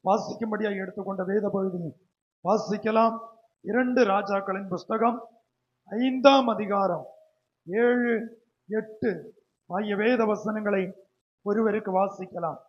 வாசிக்கும்படியாக எடுத்துக்கொண்ட வேத பகுதி வாசிக்கலாம். 2 ராஜாக்களின் புஸ்தகம் 5ஆம் அதிகாரம் 7, 8 ஆகிய வேத வசனங்களை ஒருவருக்கு வாசிக்கலாம்.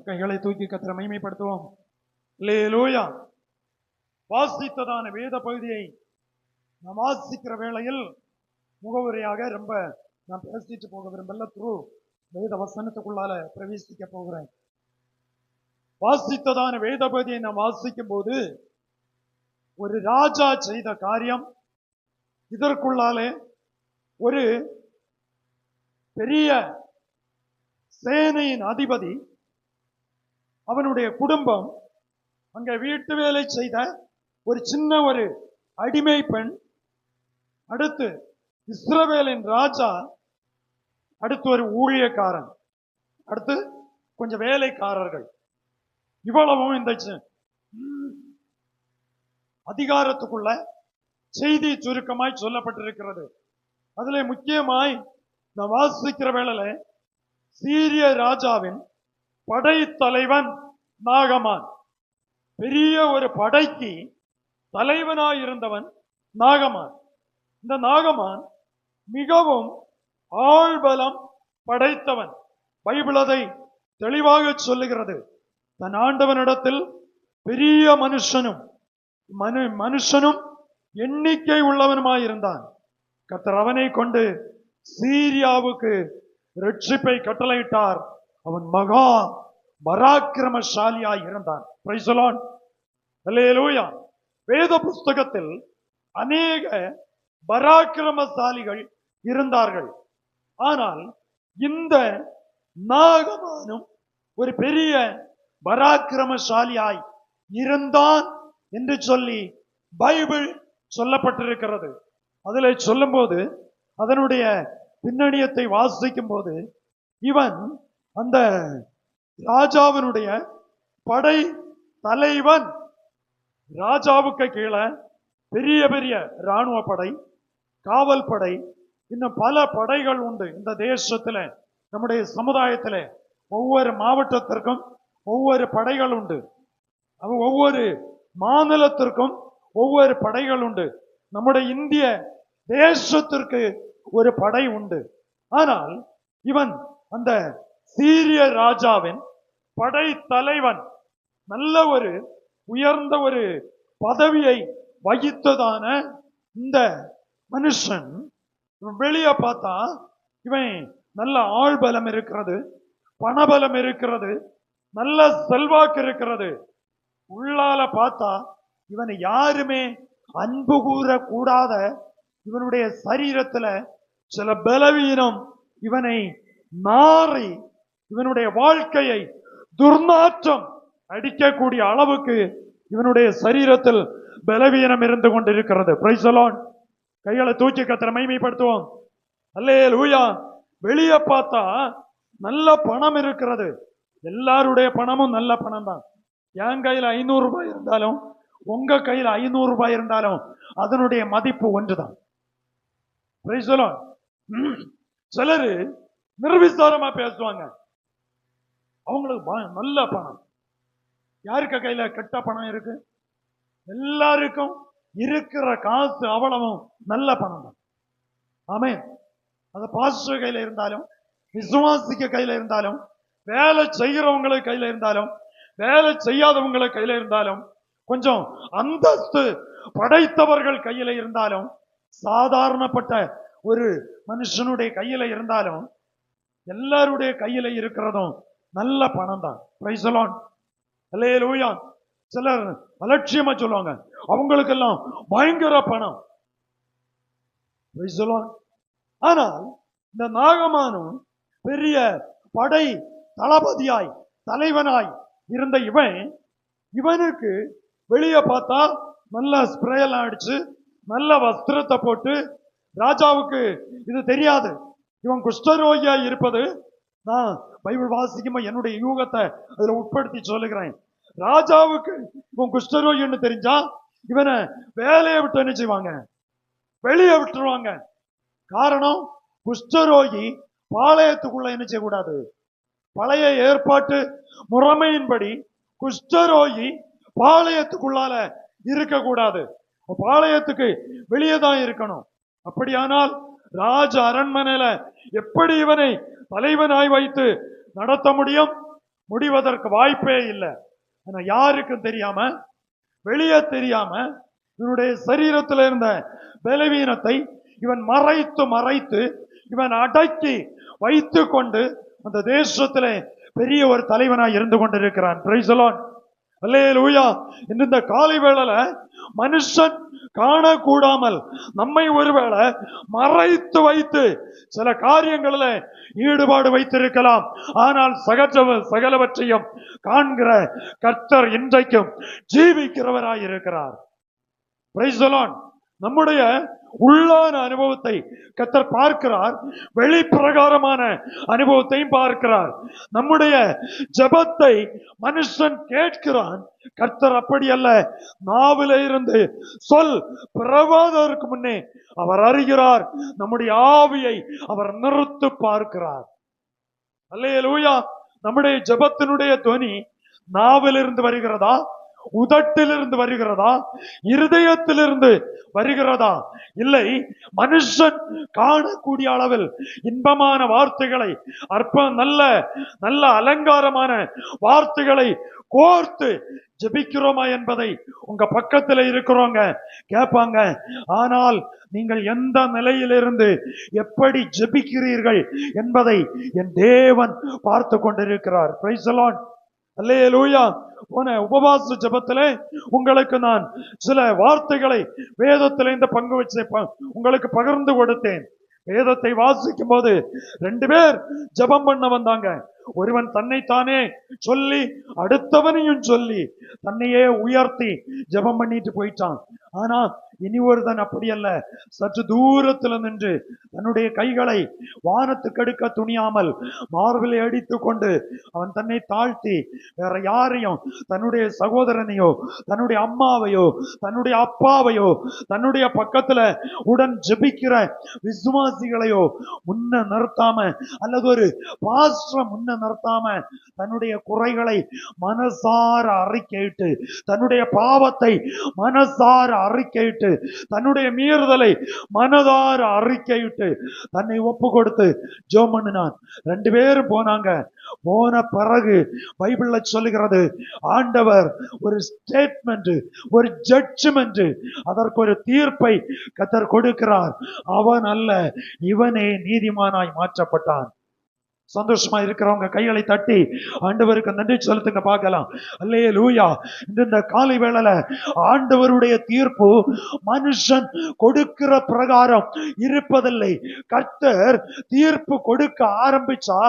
கைகளை தூக்கி கர்த்தரை மகிமைப்படுத்துவோம். அல்லேலூயா. வாசித்ததான வேத பகுதியை நாம் வாசிக்கிற வேளையில் முகவுரையாக ரொம்ப நான் பேசிட்டு போக விரும்பல. வேத வசனத்துக்குள்ளால பிரவேசிக்க போகிறேன். வாசித்ததான வேத பகுதியை நாம் வாசிக்கும் போது ஒரு ராஜா செய்த காரியம், இதற்குள்ளாலே ஒரு பெரிய சேனையின் அதிபதி, அவனுடைய குடும்பம், அங்க வீட்டு வேலை செய்த ஒரு சின்ன ஒரு அடிமை பெண், அடுத்து இஸ்ரவேலின் ராஜா, அடுத்து ஒரு ஊழியக்காரன், அடுத்து கொஞ்சம் வேலைக்காரர்கள், இவ்வளவும் இந்த அதிகாரத்துக்குள்ள செய்தி சுருக்கமாய் சொல்லப்பட்டிருக்கிறது. அதுல முக்கியமாய் நான் வாசிக்கிற வேளையில சீரிய ராஜாவின் படை தலைவன் நாகமான், பெரிய ஒரு படைக்கு தலைவனாயிருந்தவன் நாகமான். இந்த நாகமான் மிகவும் ஆள்பலம் படைத்தவன். பைபிள் அதை தெளிவாக சொல்லுகிறது. தன் ஆண்டவனிடத்தில் பெரிய மனுஷனும் எண்ணிக்கை உள்ளவனுமாயிருந்தான். கர்த்தர் அவனை கொண்டு சீரியாவுக்கு ரட்சிப்பை கட்டளையிட்டார். அவன் மகா பராக்கிரமசாலியாய் இருந்தான். Praise the lord. அல்லேலூயா. வேத புஸ்தகத்தில் அநேக பராக்கிரமசாலிகள் இருந்தார்கள். ஆனால் இந்த நாகமானும் ஒரு பெரிய பராக்கிரமசாலியாய் இருந்தான் என்று சொல்லி பைபிள் சொல்லப்பட்டிருக்கிறது. அதில் சொல்லும் போது அதனுடைய பின்னணியத்தை வாசிக்கும் போது இவன் அந்த ராஜாவினுடைய படை தலைவன். ராஜாவுக்கு கீழே பெரிய பெரிய இராணுவ படை, காவல் படை, இன்னும் பல படைகள் உண்டு. இந்த தேசத்துல, நம்முடைய சமுதாயத்தில் ஒவ்வொரு மாவட்டத்திற்கும் ஒவ்வொரு படைகள் உண்டு. ஒவ்வொரு மாநிலத்திற்கும் ஒவ்வொரு படைகள் உண்டு. நம்முடைய இந்திய தேசத்திற்கு ஒரு படை உண்டு. ஆனால் இவன் அந்த சீரிய ராஜாவின் படை தலைவன், நல்ல ஒரு உயர்ந்த ஒரு பதவியை வகித்ததான இந்த மனுஷன் வெளியே பார்த்தா இவன் நல்ல ஆள்பலம் இருக்கிறது, பணபலம் இருக்கிறது, நல்ல செல்வாக்கு இருக்கிறது. உள்ளால பார்த்தா இவனை யாருமே அன்பு கூற கூடாத, இவனுடைய சரீரத்துல சில பலவீனம் இவனை மாறி இவனுடைய வாழ்க்கையை துர்நாற்றம் அடிக்கக்கூடிய அளவுக்கு இவனுடைய சரீரத்தில் பலவீனம் இருந்து கொண்டிருக்கிறது. Price the Lord. கைகளை தூக்கி கர்த்தரை மகிமைப்படுத்துவோம். அல்லேலூயா. வெளியே பார்த்தா நல்ல பணம் இருக்கிறது. எல்லாருடைய பணமும் நல்ல பணம் தான். என் கையில 500 ரூபாய் இருந்தாலும் உங்க கையில 500 ரூபாய் இருந்தாலும் அதனுடைய மதிப்பு ஒன்றுதான். Price the Lord. சிலரு நிர்விசாரமா பேசுவாங்க. அவங்களுக்கு நல்ல பணம். யாருக்கு கையில கெட்ட பணம் இருக்கு? எல்லாருக்கும் இருக்கிற காசு அவ்வளவும் நல்ல பணம் தான். ஆமென். அது பாஸ்டர் கையில இருந்தாலும், விசுவாசிக்க கையில இருந்தாலும், வேலை செய்கிறவங்களுக்கு கையில இருந்தாலும், வேலை செய்யாதவங்களுக்கு கையில இருந்தாலும், கொஞ்சம் அந்தஸ்து படைத்தவர்கள் கையில இருந்தாலும், சாதாரணப்பட்ட ஒரு மனுஷனுடைய கையில இருந்தாலும், எல்லாருடைய கையில இருக்கிறதும் நல்ல பணம் தான். Praise the lord. அல்லேலூயா. சிலர் அலட்சியமா சொல்லுவாங்க, அவங்களுக்கெல்லாம் பயங்கர பணம். Praise the lord. ஆனால் இந்த நாகமானும் பெரிய படை தளபதியாய் தலைவனாய் இருந்த இவனுக்கு வெளியே பார்த்தா நல்ல ஸ்ப்ரே எல்லாம் அடிச்சு நல்ல வஸ்திரத்தை போட்டு, ராஜாவுக்கு இது தெரியாது இவன் குஷ்டரோகியா இருப்பது. நான் பைபிள் வாசிக்குமா என்னுடைய யூகத்தை அதுல உட்படுத்தி சொல்லுகிறேன். ராஜாவுக்கு இவன் குஷ்டரோகின்னு தெரிஞ்சா இவனை வேலையை விட்டு என்ன செய்வாங்க? வெளியே விட்டுருவாங்க. காரணம், குஷ்டரோகி பாளையத்துக்குள்ள என்ன செய்யக்கூடாது? பழைய ஏற்பாட்டு முறைமையின்படி குஷ்டரோகி பாளையத்துக்குள்ளால இருக்கக்கூடாது, பாளையத்துக்கு வெளியே தான் இருக்கணும். அப்படியானால் ராஜ அரண்மனையில எப்படி இவனை தலைவனாய் வைத்து நடத்த முடியும்? முடிவதற்கு வாய்ப்பே இல்லை. ஆனா யாருக்கும் தெரியாம, வெளியே தெரியாம, இவனுடைய சரீரத்தில் இருந்த பலவீனத்தை இவன் மறைத்து இவன் அடக்கி வைத்து கொண்டு அந்த தேசத்திலே பெரிய ஒரு தலைவனாய் இருந்து கொண்டிருக்கிறான். Praise the lord. அல்லேலூயா. இந்த காலை வேளையில மனுஷன் காணக்கூடாமல் நம்மை ஒருவேளை மறைத்து வைத்து சில காரியங்களில் ஈடுபாடு வைத்திருக்கலாம். ஆனால் சகலவற்றையும் காண்கிற கர்த்தர் இன்றைக்கும் ஜீவிக்கிறவராய் இருக்கிறார். Price the Lord. நம்முடைய உள்ளான அனுபவத்தை கர்த்தர் பார்க்கிறார், வெளிப்பிரகாரமான அனுபவத்தையும் பார்க்கிறார். நம்முடைய ஜெபத்தை மனுஷன் கேட்கிறான், கர்த்தர் அப்படி அல்ல. நாவில இருந்து சொல் பிறவாததற்கு முன்னே அவர் அறிகிறார். நம்முடைய ஆவியை அவர் நிறுத்து பார்க்கிறார். அல்லேலூயா. நம்முடைய ஜெபத்தினுடைய துவனி நாவிலிருந்து வருகிறதா, உதட்டிலிருந்து வருகிறதா, இருதயத்திலிருந்து வருகிறதா? இல்லை, மனுஷன் காணக்கூடிய அளவில் இன்பமான வார்த்தைகளை, நல்ல நல்ல அலங்காரமான வார்த்தைகளை கோர்த்து ஜெபிக்கிறோமா என்பதை உங்க பக்கத்தில் இருக்கிறவங்க கேட்பாங்க. ஆனால் நீங்கள் எந்த நிலையிலிருந்து எப்படி ஜெபிக்கிறீர்கள் என்பதை என் தேவன் பார்த்து கொண்டிருக்கிறார். Praise the lord. அல்லேலூயா. போன உபவாச ஜெபத்திலே உங்களுக்கு நான் சில வார்த்தைகளை வேதத்திலிருந்து பங்கு வச்சு உங்களுக்கு பகிர்ந்து கொடுத்தேன். வேதத்தை வாசிக்கும் போது 2 பேர் ஜெபம் பண்ண வந்தாங்க. ஒருவன் தன்னைத்தானே சொல்லி அடுத்தவனையும் சொல்லி தன்னையே உயர்த்தி ஜெபம் பண்ணிட்டு போயிட்டான். ஆனா இனி ஒருதன் அப்படி அல்ல, சற்று தூரத்தில் நின்று தன்னுடைய கைகளை வானத்துக்கு எடுக்க துணியாமல் மார்பிலை அடித்து கொண்டு அவன் தன்னை தாழ்த்தி வேற யாரையும், தன்னுடைய சகோதரனையோ தன்னுடைய அம்மாவையோ தன்னுடைய அப்பாவையோ தன்னுடைய பக்கத்துல உடன் ஜெபிக்கிற விசுவாசிகளையோ முன்ன நிறுத்தாம, அல்லது ஒரு பாஸ்டரை முன்ன நிறுத்தாம தன்னுடைய குறைகளை மனசார அறிக்கையிட்டு, தன்னுடைய பாவத்தை மனசார அறிக்கையிட்டு, தன்னுடைய மீறுதலை மனதார அறிக்கையிட்டு தன்னை ஒப்பு கொடுத்து ஜெபம் பண்ணினான். 2 பேரும் போனாங்க. போன பிறகு பைபிள்ல சொல்லுகிறது, ஆண்டவர் ஒரு ஸ்டேட்மெண்ட், ஒரு ஜட்ஜ்மெண்ட், அதற்கு ஒரு தீர்ப்பை கர்த்தர் கொடுக்கிறார். அவன் அல்ல, இவனே நீதிமானாய் மாற்றப்பட்டான். சந்தோஷமா இருக்கிறவங்க கைகளை தட்டி ஆண்டவருக்கு நன்றி செலுத்துங்க பார்க்கலாம். அல்லேலூயா. இந்த காலை வேளையில ஆண்டவருடைய தீர்ப்பு மனுஷன் கொடுக்கிற பிரகாரம் இருப்பதில்லை. கர்த்தர் தீர்ப்பு கொடுக்க ஆரம்பிச்சா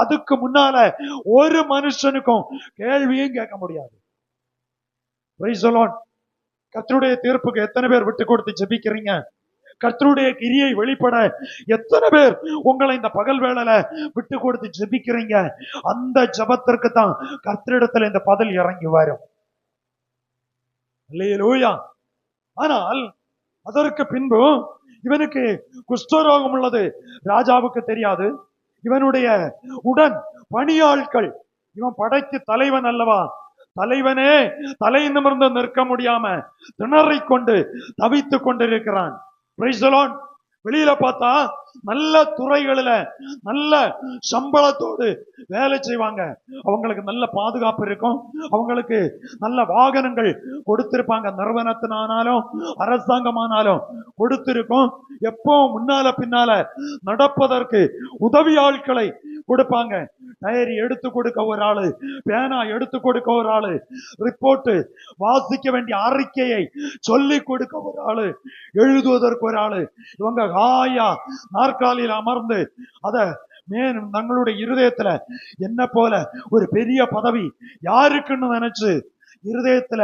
அதுக்கு முன்னால ஒரு மனுஷனுக்கும் கேள்வியும் கேட்க முடியாது. Price the Lord. கர்த்தருடைய தீர்ப்புக்கு எத்தனை பேர் விட்டு கொடுத்து ஜெபிக்கிறீங்க? கர்த்தருடைய கிரியை வெளிப்பட எத்தனை பேர் உங்களை இந்த பகல் வேளையில விட்டு கொடுத்து ஜெபிக்கிறீங்க? அந்த ஜெபத்திற்கு தான் கர்த்தரிடத்தில் இந்த பதில் இறங்கி வரும். அல்லேலூயா. ஆனால் அதற்கு பின்பு இவனுக்கு குஷ்டரோகம் உள்ளது ராஜாவுக்கு தெரியாது. இவனுடைய உடன் பணியாட்கள், இவன் படைக்கு தலைவன் அல்லவா, தலைவனே தலை நிமிர்ந்து நிற்க முடியாம திணறிக் கொண்டு தவித்துக் கொண்டிருக்கிறான். Praise the Lord. வெளியில பார்த்தா நல்ல துறைகளில நல்ல சம்பளத்தோடு வேலை செய்வாங்க. அவங்களுக்கு நல்ல பாதுகாப்பு இருக்கும். அவங்களுக்கு நல்ல வாகனங்கள் கொடுத்திருப்பாங்க. நிறுவனத்தினாலும் அரசாங்கமானாலும் கொடுத்திருக்கும். எப்போ முன்னால பின்னால நடப்பதற்கு உதவி ஆட்களை கொடுப்பாங்க. டைரி எடுத்து கொடுக்க ஒரு ஆளு, பேனா எடுத்து கொடுக்க ஒரு ஆளு, ரிப்போர்ட் வாசிக்க வேண்டிய அறிக்கையை சொல்லி கொடுக்க ஒரு ஆளு, எழுதுவதற்கு ஒரு ஆளு. இவங்க ஹாயா நாற்காலியில் அமர்ந்து அத தங்களுடைய இருதயத்துல என்ன போல ஒரு பெரிய பதவி யாருக்குன்னு நினைச்சு இருதயத்துல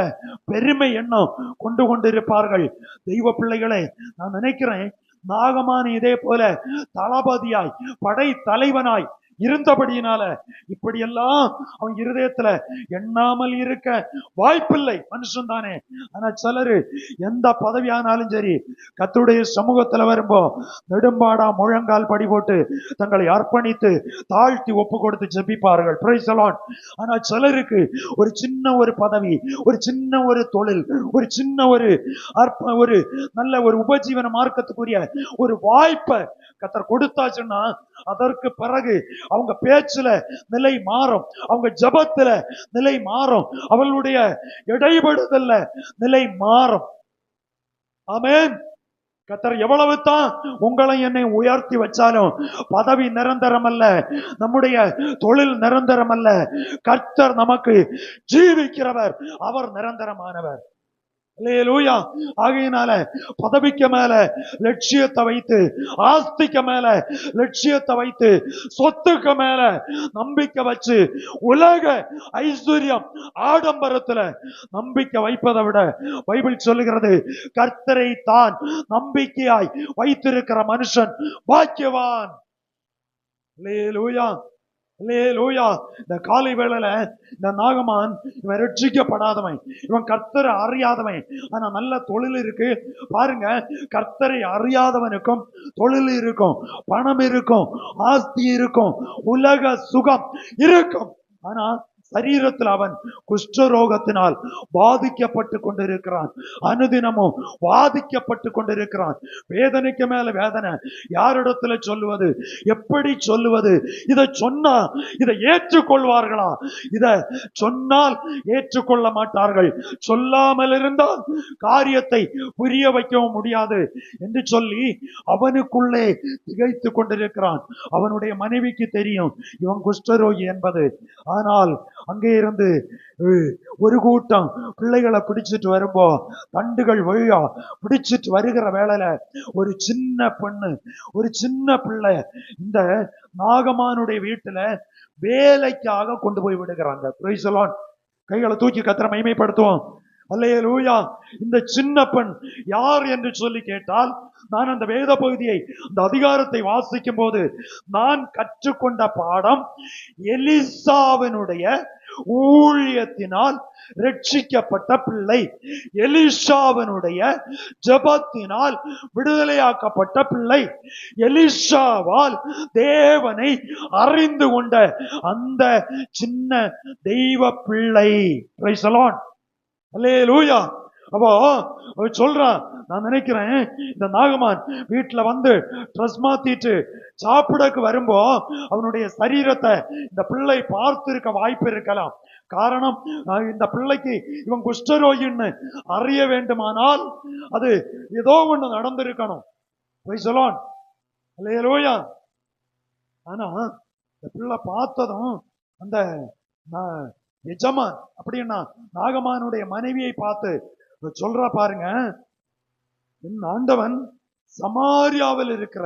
பெருமை எண்ணம் கொண்டு கொண்டிருப்பார்கள். தெய்வ பிள்ளைகளை நான் நினைக்கிறேன், நாகமான் இதே போல தளபதியாய் படை தலைவனாய் இருந்தபடியினால இப்படியெல்லாம் அவன் இருதயத்துல எண்ணாமல் இருக்க வாய்ப்பில்லை. மனுஷன் தானே. ஆனா சிலரு எந்த பதவியானாலும் சரி கர்த்தருடைய சமூகத்துல வரும்போ நெடும்பாடா முழங்கால் படி போட்டு தங்களை அர்ப்பணித்து தாழ்த்தி ஒப்பு கொடுத்து ஜெபிப்பார்கள். Price the Lord. ஆனா சிலருக்கு ஒரு சின்ன ஒரு பதவி, ஒரு சின்ன ஒரு தொழில், ஒரு சின்ன ஒரு நல்ல ஒரு உபஜீவன மார்க்கத்துக்குரிய ஒரு வாய்ப்பை கர்த்தர் கொடுத்தாச்சுன்னா அதற்கு பிறகு அவங்க பேச்சுல நிலை மாறும், அவங்க ஜபத்துல நிலை மாறும், அவளுடைய இடைபடுதல்ல நிலை மாறும். ஆமென். கர்த்தர் எவ்வளவு தான் உங்களை என்னை உயர்த்தி வச்சாலும் பதவி நிரந்தரம் அல்ல, நம்முடைய தொழில் நிரந்தரம் அல்ல. கர்த்தர் நமக்கு ஜீவிக்கிறவர், அவர் நிரந்தரமானவர். அல்லேலூயா. ஆகையினால பதவிக்கு மேல லட்சியத்தை வைத்து, ஆஸ்திக்கு மேல லட்சியத்தை வைத்து, சொத்துக்கு மேல நம்பிக்கை வச்சு உலக ஐஸ்வர்யம் ஆடம்பரத்துல நம்பிக்கை வைப்பதை விட பைபிள் சொல்லுகிறது கர்த்தரை தான் நம்பிக்கையாய் வைத்திருக்கிற மனுஷன் பாக்கியவான். அல்லேலூயா, அல்லேலூயா. இந்த காலை வேளையில இந்த நாகமான் இவன் ரட்சிக்கப்படாதவன், இவன் கர்த்தரை அறியாதவன். ஆனா நல்ல தொழில் இருக்கு பாருங்க. கர்த்தரை அறியாதவனுக்கும் தொழில் இருக்கும், பணம் இருக்கும், ஆஸ்தி இருக்கும், உலக சுகம் இருக்கும். ஆனா சரீரத்தில் அவன் குஷ்டரோகத்தினால் பாதிக்கப்பட்டு கொண்டிருக்கிறான். அனுதினமும் பாதிக்கப்பட்டு கொண்டிருக்கிறான். வேதனைக்கு மேல வேதனை. யாரிடத்துல சொல்லுவது, எப்படி சொல்லுவது? இதை சொன்னா இதை ஏற்றுக்கொள்வார்களா? இதை சொன்னால் ஏற்றுக்கொள்ள மாட்டார்கள். சொல்லாமல் இருந்தால் காரியத்தை புரிய வைக்கவும் முடியாது என்று சொல்லி அவனுக்குள்ளே திகைத்து கொண்டிருக்கிறான். அவனுடைய மனைவிக்கு தெரியும் இவன் குஷ்டரோகி என்பது. ஆனால் அங்கே இருந்து ஒரு கூட்டம் பிள்ளைகளை பிடிச்சிட்டு வரும்போ தண்டுகள் வழியா பிடிச்சிட்டு வருகிற வேளையில ஒரு சின்ன பெண்ணு, ஒரு சின்ன பிள்ளை இந்த நாகமானுடைய வீட்டுல வேலைக்காக கொண்டு போய் விடுகிறாங்க. Price the Lord. கைகளை தூக்கி கர்த்தரை மகிமைப்படுத்துவோம். அல்லேலூயா. இந்த சின்ன பெண் யார் என்று சொல்லி கேட்டால், நான் அந்த வேத பகுதியை, அந்த அதிகாரத்தை வாசிக்கும் போது நான் கற்றுக்கொண்ட பாடம், எலிசாவினுடைய ஊழியத்தினால் ரட்சிக்கப்பட்ட பிள்ளை, எலிசாவினுடைய ஜெபத்தினால் விடுதலையாக்கப்பட்ட பிள்ளை, எலிசாவால் தேவனை அறிந்து கொண்ட அந்த சின்ன தெய்வ பிள்ளை. Praise the lord. அல்லேலூயா. அப்போ சொல்றான், நான் நினைக்கிறேன் இந்த நாகமான் வீட்டுல வந்து ட்ரெஸ் மாத்திட்டு சாப்பிடக்கு வரும்போ அவனுடைய சரீரத்தை இந்த பிள்ளை பார்த்து இருக்க வாய்ப்பு இருக்கலாம். காரணம், இந்த பிள்ளைக்கு இவன் குஷ்டரோகின்னு அறிய வேண்டுமானால் அது ஏதோ ஒண்ணு நடந்திருக்கணும். Price the lord. அல்லேலூயா. ஆனா இந்த பிள்ளை பார்த்ததும் அந்த எஜமான் அப்படின்னா நாகமானுடைய மனைவியை பார்த்து சொல்றா பாருங்க, என் ஆண்டவன் சமாரியாவில் இருக்கிற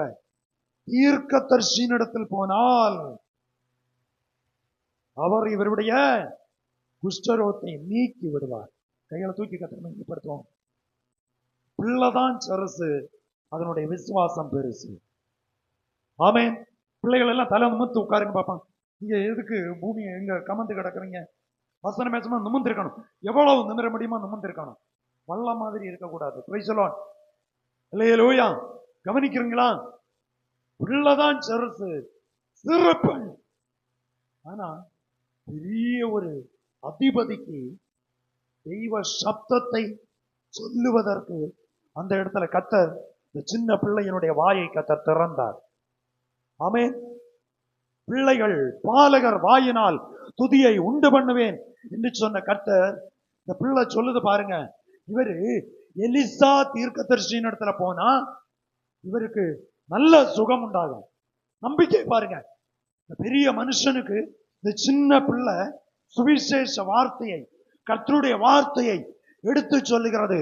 தீர்க்கதரிசியினிடத்தில் போனால் அவர் இவருடைய குஷ்டரோகத்தை நீக்கி விடுவார். கைகளை தூக்கி கர்த்தரை மகிமைப்படுத்துவோம். பிள்ளைதான் சரசு, அதனுடைய விசுவாசம் பெருசு. ஆமென். பிள்ளைகள் எல்லாம் தலை நிமிர்ந்து உட்காருங்க பாப்பான். நீங்க எதுக்கு பூமியை எங்க கமந்து கிடக்குறீங்க? வசனம் பேசமா நிமிர்ந்து இருக்கணும். எவ்வளவு நிமிர முடியுமா நிமிர்ந்து இருக்கணும். வல்ல மாதிரி இருக்கக்கூடாது. Praise the lord. அல்லேலூயா. கவனிக்கிறீங்களா? உள்ளதான் சரசு, சிறப்பு. ஆனா பெரிய ஒரு அதிபதிக்கு தெய்வ சப்தத்தை சொல்லுவதற்கு அந்த இடத்துல கர்த்தர் இந்த சின்ன பிள்ளையினுடைய வாயை கர்த்தர் திறந்தார். ஆமென். பிள்ளைகள் பாலகர் வாயினால் துதியை உண்டு பண்ணுவேன் என்று சொன்ன கர்த்தர், இந்த பிள்ளை சொல்லுது பாருங்க, இவரு எலிசா தீர்க்கதரிசியின் இடத்துல போனா இவருக்கு நல்ல சுகம் உண்டாகும். நம்பிக்கை பாருங்க, இந்த பெரிய மனுஷனுக்கு இந்த சின்ன பிள்ளை சுவிசேஷ வார்த்தையை, கர்த்தருடைய வார்த்தையை எடுத்து சொல்லுகிறது.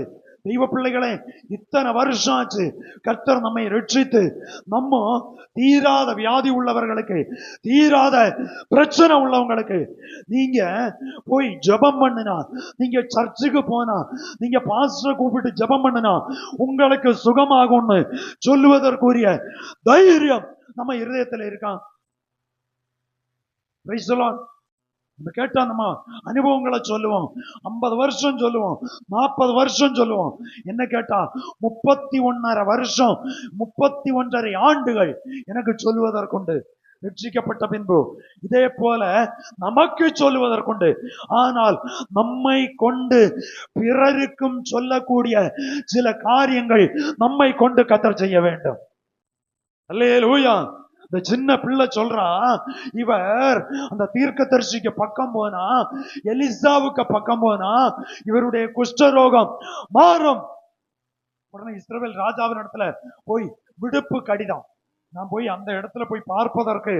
தெய்வ பிள்ளைகளே, இத்தனை வருஷம் ஆச்சு கர்த்தர் நம்மை ரட்சித்து. நம்ம தீராத வியாதி உள்ளவர்களுக்கு, தீராத பிரச்சனை உள்ளவங்களுக்கு நீங்க போய் ஜெபம் பண்ணுனா, நீங்க சர்ச்சுக்கு போனா, நீங்க பாஸ்டரை கூப்பிட்டு ஜெபம் பண்ணுனா உங்களுக்கு சுகமாகும்னு சொல்லுவதற்குரிய தைரியம் நம்ம இருதயத்தில் இருக்கான். Price the Lord. நம்ம கேட்டா நம்ம அனுபவங்களை சொல்லுவோம். 50 வருஷம் சொல்லுவோம், 40 வருஷம் சொல்லுவோம். என்ன கேட்டா 31.5 வருஷம், 31.5 ஆண்டுகள் எனக்கு சொல்லுவதற்குண்டு. ரட்சிக்கப்பட்ட பின்பு இதே போல நமக்கு சொல்லுவதற்குண்டு. ஆனால் நம்மை கொண்டு பிறருக்கும் சொல்லக்கூடிய சில காரியங்கள் நம்மை கொண்டு கர்த்தர் செய்ய வேண்டும். அல்லேலூயா. இந்த சின்ன பிள்ளை சொல்றான், இவர் அந்த தீர்க்கதரிசிக்கு பக்கம் போனா, எலிசாவுக்கு பக்கம் போனா இவருடைய குஷ்டரோகம் மாறும். உடனே இஸ்ரவேல் ராஜாவின் இடத்துல போய் விடுப்பு கடிதம், நான் போய் அந்த இடத்துல போய் பார்ப்பதற்கு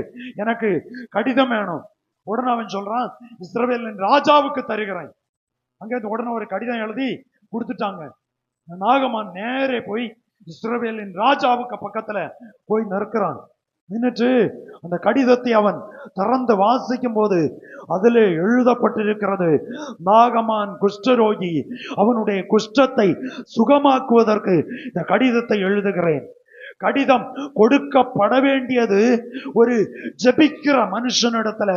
எனக்கு கடிதம் வேணும். உடனே அவன் சொல்றான், இஸ்ரவேலின் ராஜாவுக்கு தருகிறேன். அங்க உடனே ஒரு கடிதம் எழுதி கொடுத்துட்டாங்க. நாகமான் நேரே போய் இஸ்ரவேலின் ராஜாவுக்கு பக்கத்துல போய் நிற்கிறான். நின்னுட்டு அந்த கடிதத்தை அவன் திறந்து வாசிக்கும் போது அதிலே எழுதப்பட்டிருக்கிறது, நாகமான் குஷ்டரோகி, அவனுடைய குஷ்டத்தை சுகமாக்குவதற்கு இந்த கடிதத்தை எழுதுகிறேன். கடிதம் கொடுக்கப்பட வேண்டியது ஒரு ஜெபிக்கிற மனுஷனிடத்துல.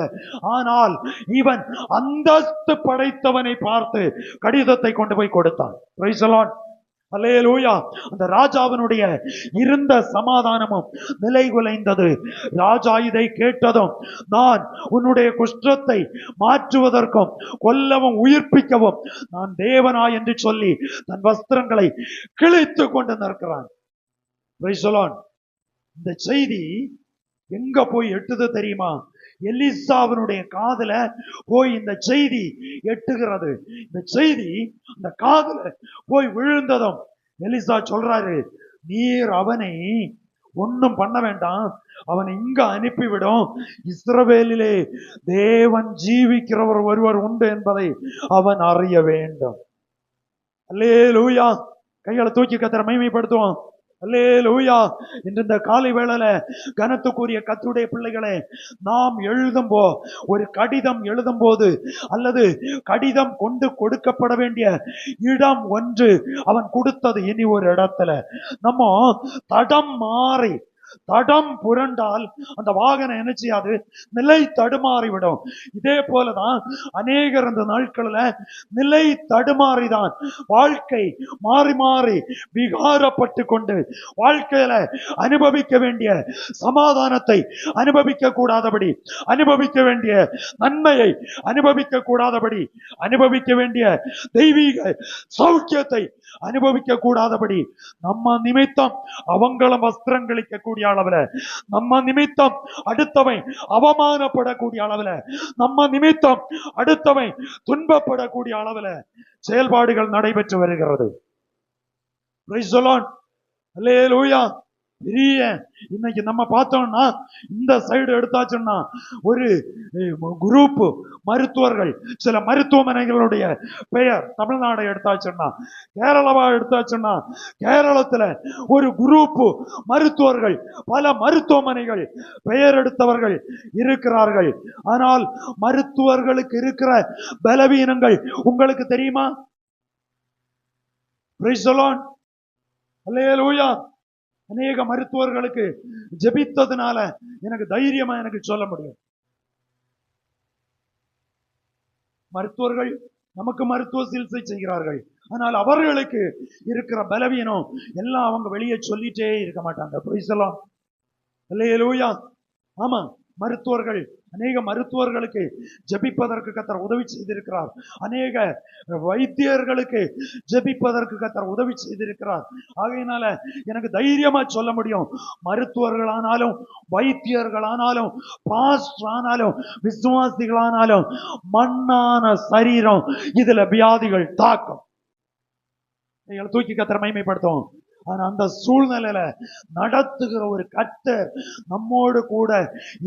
ஆனால் இவன் அந்தஸ்து படைத்தவனை பார்த்து கடிதத்தை கொண்டு போய் கொடுத்தான். Praise the lord. அல்லேலூயா. அந்த ராஜாவினுடைய இருந்த சமாதானமும் நிலைகுலைந்தது. ராஜா இதை கேட்டதும், நான் உன்னுடைய குஷ்டத்தை மாற்றுவதற்கும் கொல்லவும் உயிர்ப்பிக்கவும் நான் தேவனா என்று சொல்லி தன் வஸ்திரங்களை கிழித்து கொண்டு நிற்கிறான். Price the Lord. இந்த செய்தி எங்க போய் எட்டுது தெரியுமா? எலிசாவினுடைய காதுல போய் இந்த செய்தி எட்டுகிறது. இந்த செய்தி அந்த காதுல போய் விழுந்ததும் எலிசா சொல்றாரு, நீர் அவனை ஒன்னும் பண்ண வேண்டாம், அவனை இங்க அனுப்பிவிடும். இஸ்ரவேலிலே தேவன் ஜீவிக்கிறவர் ஒருவர் உண்டு என்பதை அவன் அறிய வேண்டும். அல்லேலூயா. கைகளை தூக்கி கர்த்தரை மகிமைப்படுத்துவோம். அல்லேலூயா. இன்று இந்த காலை வேளையில கனத்துக்குரிய கர்த்தருடைய பிள்ளைகளே, நாம் ஒரு கடிதம் எழுதும் போது, அல்லது கடிதம் கொண்டு கொடுக்கப்பட வேண்டிய இடம் ஒன்று, அவன் கொடுத்தது இனி ஒரு இடத்துல. நம்ம தடம் புரண்டால் அந்த வாகனம் என்ன செய்யாது? நிலை தடுமாறிவிடும். இதே போலதான் அநேகர் இந்த நாட்களில் நிலை தடுமாறிதான் வாழ்க்கை மாறி மாறி விகாரப்பட்டு கொண்டு வாழ்க்கையில அனுபவிக்க வேண்டிய சமாதானத்தை அனுபவிக்க கூடாதபடி, அனுபவிக்க வேண்டிய நன்மையை அனுபவிக்க கூடாதபடி, அனுபவிக்க வேண்டிய தெய்வீக சௌக்கியத்தை அனுபவிக்க கூடாதபடி, நம்ம நிமித்தம் அவங்களும் வஸ்திரங்களிக்க கூடிய அளவுல, நம்ம நிமித்தம் அடுத்தவன் அவமானப்படக்கூடிய அளவுல, நம்ம நிமித்தம் அடுத்தவன் துன்பப்படக்கூடிய அளவுல செயல்பாடுகள் நடைபெற்று வருகிறது. Praise the lord. அல்லேலூயா. பெரிய இன்னைக்கு நம்ம பார்த்தோம்னா, இந்த சைடு எடுத்தாச்சுன்னா ஒரு குரூப் மருத்துவர்கள், சில மருத்துவமனைகளுடைய பெயர், தமிழ்நாடு எடுத்தாச்சுன்னா, கேரளாவா எடுத்தாச்சுன்னா கேரளத்துல ஒரு குரூப் மருத்துவர்கள், பல மருத்துவமனைகள் பெயர் எடுத்தவர்கள் இருக்கிறார்கள். ஆனால் மருத்துவர்களுக்கு இருக்கிற பலவீனங்கள் உங்களுக்கு தெரியுமா? Praise the lord. அல்லேலூயா. அநேக மருத்துவர்களுக்கு ஜெபித்ததுனால எனக்கு தைரியமா எனக்கு சொல்ல முடியும். மருத்துவர்கள் நமக்கு மருத்துவ சிகிச்சை செய்கிறார்கள். ஆனால் அவர்களுக்கு இருக்கிற பலவீனம் எல்லாம் அவங்க வெளியே சொல்லிட்டே இருக்க மாட்டாங்க. Praise the lord. அல்லேலூயா. ஆமா, மருத்துவர்கள் அநேக மருத்துவர்களுக்கு ஜெபிப்பதற்கு கர்த்தர் உதவி செய்திருக்கிறார். அநேக வைத்தியர்களுக்கு ஜெபிப்பதற்கு கர்த்தர் உதவி செய்திருக்கிறார். ஆகையினால எனக்கு தைரியமா சொல்ல முடியும், மருத்துவர்களானாலும் வைத்தியர்களானாலும் பாஸ்டர் ஆனாலும் விசுவாசிகளானாலும் மண்ணான சரீரம் இதுல வியாதிகள் தாக்கும். தூக்கி கர்த்தர் மகிமைப்படுத்தும். ஆனா அந்த சூழ்நிலையில நடத்துகிற ஒரு கர்த்தர் நம்மோடு கூட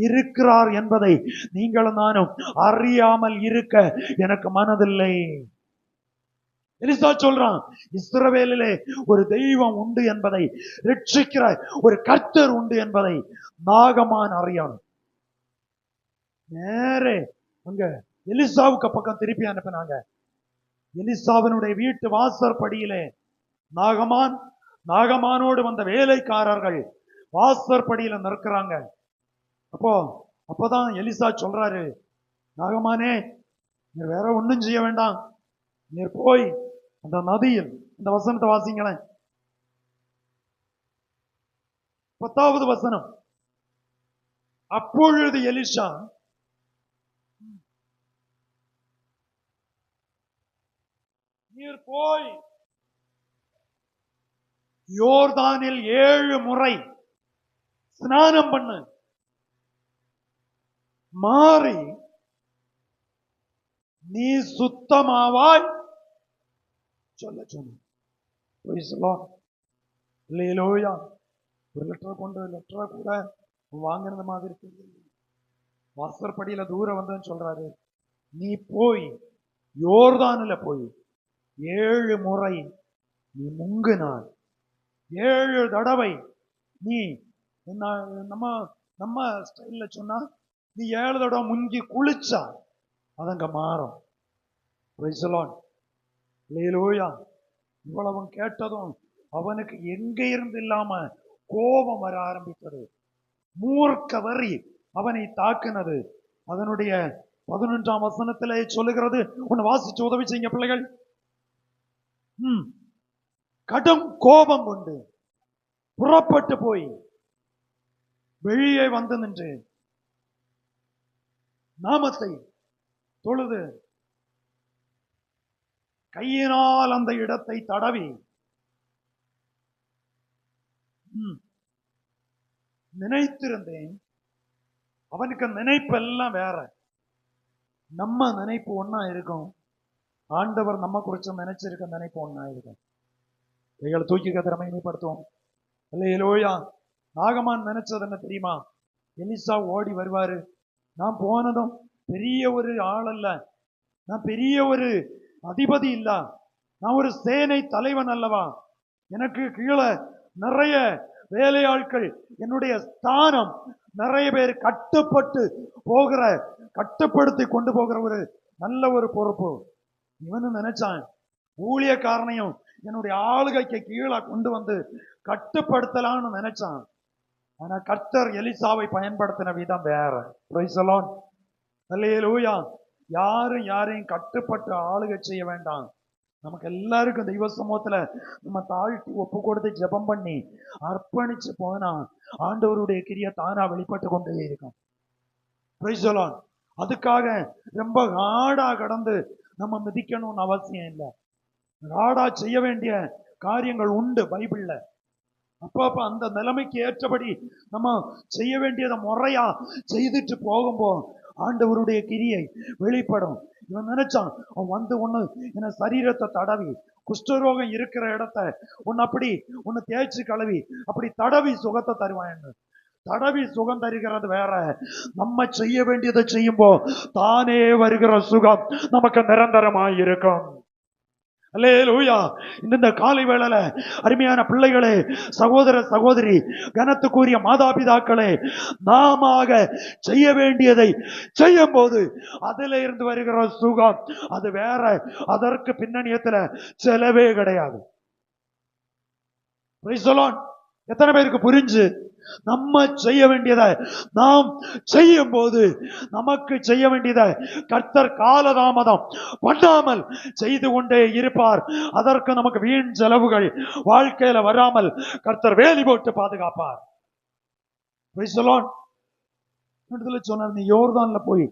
இருக்கிறார் என்பதை நீங்களும் நானும் அறியாமல் இருக்க எனக்கு மனதில்லை. எலிசா சொல்றான், இஸ்ரவேலிலே ஒரு தெய்வம் உண்டு என்பதை, ரட்சிக்கிற ஒரு கர்த்தர் உண்டு என்பதை நாகமான் அறியணும். நேரே அங்க எலிசாவுக்கு பக்கம் திருப்பி அனுப்பினாங்க. எலிசாவினுடைய வீட்டு வாசற்படியிலே நாகமானோடு வந்த வேலைக்காரர்கள் வாசற்படியில நிற்கிறாங்க. அப்பதான் எலிசா சொல்றாரு, நாகமானே நீர் வேற ஒண்ணும் செய்ய வேண்டாம், நீர் போய் அந்த நதியில், இந்த வசனத்தை வாசிங்களேன், 10வது வசனம். அப்பொழுது எலிசா நீர் போய் யோர்தானில் 7 முறை ஸ்நானம் பண்ணு, மாறி நீ சுத்தமாவாய் சொல்ல சொன்ன. ஒரு லெட்டர் கொண்டு லெட்டரை கூட வாங்கினது மாதிரி வாசற்படியில தூரம் வந்தேன்னு சொல்றாரு. நீ போய் யோர்தானில போய் 7 முறை நீ முங்கினாய், 7 தடவை நீ, நம்ம ஸ்டைல்ல சொன்னா நீ 7 தடவை முங்கி குளிச்சா அதங்க மாறும். இவ்வளவும் கேட்டதும் அவனுக்கு எங்க இருந்து இல்லாம கோபம் வர ஆரம்பித்தது. மூர்க்க வரி அவனை தாக்குனது. அதனுடைய 11ஆம் வசனத்திலே சொல்லுகிறது, ஒன்னு வாசிச்சு உதவி செய்யுங்க பிள்ளைகள். கடும் கோபம் கொண்டு புறப்பட்டு போய் வெளியே வந்து நின்று நாமத்தை தொழுது கையினால் அந்த இடத்தை தடவி நினைத்திருந்தேன். அவனுக்கு நினைப்பெல்லாம் வேற, நம்ம நினைப்பு ஒன்னா இருக்கும், ஆண்டவர் நம்ம குறிச்சு நினைச்சிருக்க நினைப்பு ஒன்னா இருக்கும். கைகளை தூக்கி கர்த்தரை மகிமைப்படுத்துவோம். அல்லேலூயா. நாகமான் நினைச்சது என்ன தெரியுமா? எலிசா ஓடி வருவாரு, நான் போனதும் பெரிய ஒரு ஆள் அல்ல, நான் பெரிய ஒரு அதிபதி இல்ல, நான் ஒரு சேனை தலைவன் அல்லவா, எனக்கு கீழே நிறைய வேலையாட்கள், என்னுடைய ஸ்தானம் நிறைய பேர் கட்டுப்படுத்தி கொண்டு போகிற ஒரு நல்ல ஒரு பொறுப்பு. இவனு நினைச்சான் ஊழியக்காரனையும் என்னுடைய ஆளுகைக்கு கீழே கொண்டு வந்து கட்டுப்படுத்தலான்னு நினைச்சான். ஆனா கர்த்தர் எலிசாவை பயன்படுத்தின விதம் வேற. Praise the lord. அல்லேலூயா. யாரையும் கட்டுப்பட்டு ஆளுகை செய்ய வேண்டாம். நமக்கு எல்லாருக்கும் தெய்வ சமூகத்துல நம்ம தாழ்த்தி ஒப்பு கொடுத்து ஜெபம் பண்ணி அர்ப்பணிச்சு போனா ஆண்டவருடைய கிரியை தானா வெளிப்பட்டு கொண்டே இருக்கும். Price the Lord. அதுக்காக ரொம்ப ஹார்டா கடந்து நம்ம மிதிக்கணும்னு அவசியம் இல்லை. ஹார்டா செய்ய வேண்டிய காரியங்கள் உண்டு பைபிள்ல. அப்ப அந்த நிலைமைக்கு ஏற்றபடி நம்ம செய்ய வேண்டியதை முறையா செய்துட்டு போகும்போது ஆண்டவருடைய கிரியை வெளிப்படும். இவன் நினைச்சான், அவன் வந்து ஒண்ணு என்ன சரீரத்தை தடவி, குஷ்டரோகம் இருக்கிற இடத்த ஒன்னு தேய்ச்சி கழுவி அப்படி தடவி சுகத்தை தருவான். தடவி சுகம் தருகிறது வேற, நம்ம செய்ய வேண்டியதை செய்யும்போ தானே வருகிற சுகம் நமக்கு நிரந்தரமாய் இருக்கும். அல்லேலூயா. இந்த காலை வேளையில அருமையான பிள்ளைகளே, சகோதர சகோதரி, கனத்துக்குரிய மாதாபிதாக்களே, நாம செய்ய வேண்டியதை செய்யும் போது அதுல இருந்து வருகிற சுகம் அது வேற, அதற்கு பின்னணியத்துல செலவே கிடையாது. எத்தனை பேருக்கு புரிஞ்சு? நம்ம செய்ய வேண்டியதை நாம் செய்யும் போது நமக்கு செய்ய வேண்டியதை கர்த்தர் காலதாமதம் பண்ணாமல் செய்து கொண்டே இருப்பார். அதற்கு நமக்கு வீண் செலவுகள் வாழ்க்கையில வராமல் கர்த்தர் வேலி போட்டு பாதுகாப்பார். இடத்துல சொன்னார், நீ யோர்தான்ல போய்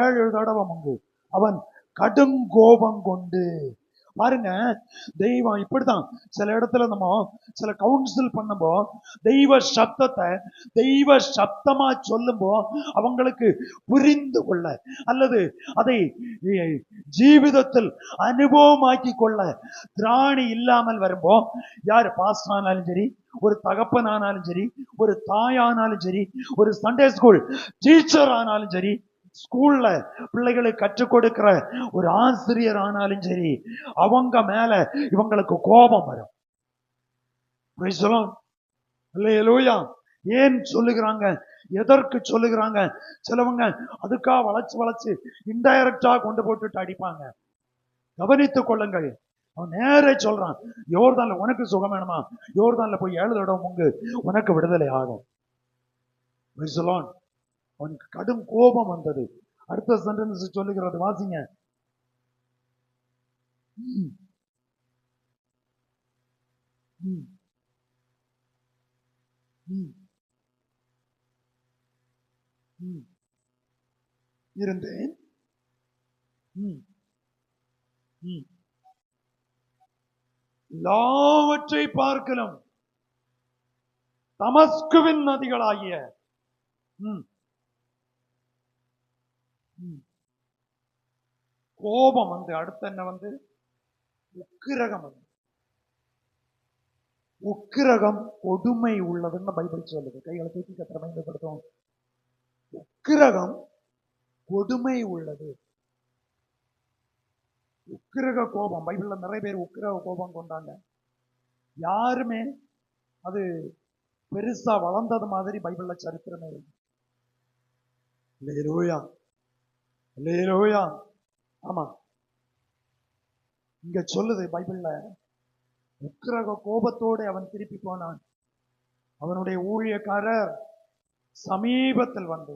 7 தடவை முங்கு. அவன் கடும் கோபம் கொண்டு. பாருங்க, தெய்வம் இப்படிதான். சில இடத்துல நம்ம சில கவுன்சில் பண்ணும்போ தெய்வ சப்தத்தை தெய்வ சப்தமா சொல்லும்போ அவங்களுக்கு புரிந்து கொள்ள அல்லது அதை ஜீவிதத்தில் அனுபவமாக்கி கொள்ள திராணி இல்லாமல் வரும்போ, யாரு பாஸ்டர் ஆனாலும் சரி, ஒரு தகப்பன் ஆனாலும் சரி, ஒரு தாயானாலும் சரி, ஒரு சண்டே ஸ்கூல் டீச்சர் ஆனாலும் சரி, ஸ்கூல்ல பிள்ளைகளுக்கு கற்றுக் கொடுக்கிற ஒரு ஆசிரியர் ஆனாலும் சரி, அவங்க மேல இவங்களுக்கு கோபம் வரும். ஏன் சொல்லுகிறாங்க? எதற்கு சொல்லுகிறாங்க? சிலவங்க அதுக்கா வளைச்சு வளைச்சு இன்டைரக்டா கொண்டு போட்டுட்டு அடிப்பாங்க. கவனித்துக் கொள்ளுங்கள். அவன் நேரே சொல்றான், யோர்தான்ல உனக்கு சுகம் வேணுமா, யோர்தான்ல போய் 7 தடவை முங்கு, உனக்கு விடுதலை ஆகும். அவனுக்கு கடும் கோபம் வந்தது. அடுத்த சென்டென்ஸ் சொல்லுகிறது, வாசிங்க. இருந்தேன். எல்லாவற்றை பார்க்கலாம் தமஸ்குவின் நதிகளாகிய கோபம் வந்து அடுத்த என்ன வந்து உக்கிரகம் வந்து. உக்கிரகம் கொடுமை உள்ளதுன்னு பைபிள் சொல்லுது. கைகளை தூக்கி கத்திர பயன்படுத்தும். உக்கிரகம் கொடுமை உள்ளது. உக்கிரக கோபம், பைபிள்ல நிறைய பேர் உக்கிரக கோபம் கொண்டாங்க. யாருமே அது பெருசா வளர்ந்தது மாதிரி பைபிள்ல சரித்திரமே இருக்கு. ஆமா, இங்க சொல்லுது பைபிள்ல, உக்கிரக கோபத்தோடு அவன் திருப்பி போனான். அவனுடைய ஊழியக்காரர் சமீபத்தில் வந்து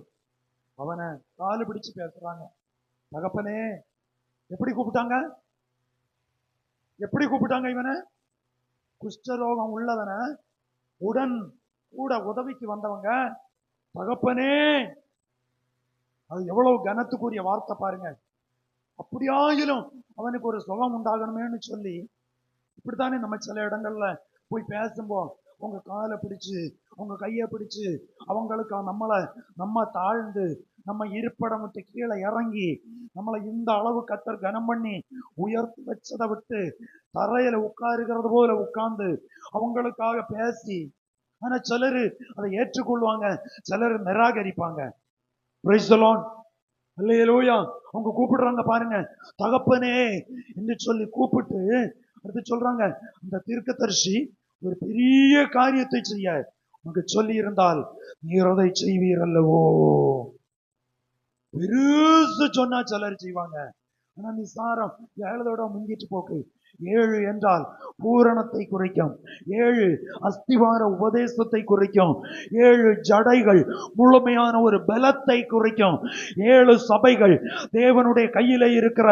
அவனை காலு பிடிச்சு பேசுறாங்க. தகப்பனே, எப்படி கூப்பிட்டாங்க? எப்படி கூப்பிட்டாங்க? இவனை குஷ்டரோகம் உள்ளவனை உடன் கூட உதவிக்கு வந்தவங்க தகப்பனே. அது எவ்வளவு கனத்துக்குரிய வார்த்தை பாருங்க. அப்படியாயிலும் அவனுக்கு ஒரு சுகம் உண்டாகணுமேன்னு சொல்லி, இப்படித்தானே நம்ம சில இடங்கள்ல போய் பேசும்போ உங்க காலை பிடிச்சு உங்க கையை பிடிச்சு அவங்களுக்கு நம்ம தாழ்ந்து நம்ம இருப்படம் விட்டு கீழே இறங்கி நம்மளை இந்த அளவு கத்தர் கனம் பண்ணி உயர்த்தி வச்சதை விட்டு தரையில உட்காருகிறது போல உட்கார்ந்து அவங்களுக்காக பேசி, ஆனா சிலரு அதை ஏற்றுக்கொள்வாங்க, சிலர் நிராகரிப்பாங்க. அவங்க கூப்பிடுறாங்க பாருங்க, தகப்பனே என்று சொல்லி கூப்பிட்டு அடுத்து சொல்றாங்க, அந்த தீர்க்கதரிசி ஒரு பெரிய காரியத்தை செய்ய உனக்கு சொல்லி இருந்தால் நீர் அதை செய்வீர் அல்லவோ. பெருசு சொன்னா சிலர் செய்வாங்க, ஆனா நிசாரம் 7 தடவை முங்கிட்டு போக்கு. 7 என்றால் பூரணத்தை குறிக்கும். 7 அஸ்திவார உபதேசத்தை குறிக்கும். 7 ஜடைகள் முழுமையான ஒரு பலத்தை குறிக்கும். 7 சபைகள் தேவனுடைய கையில இருக்கிற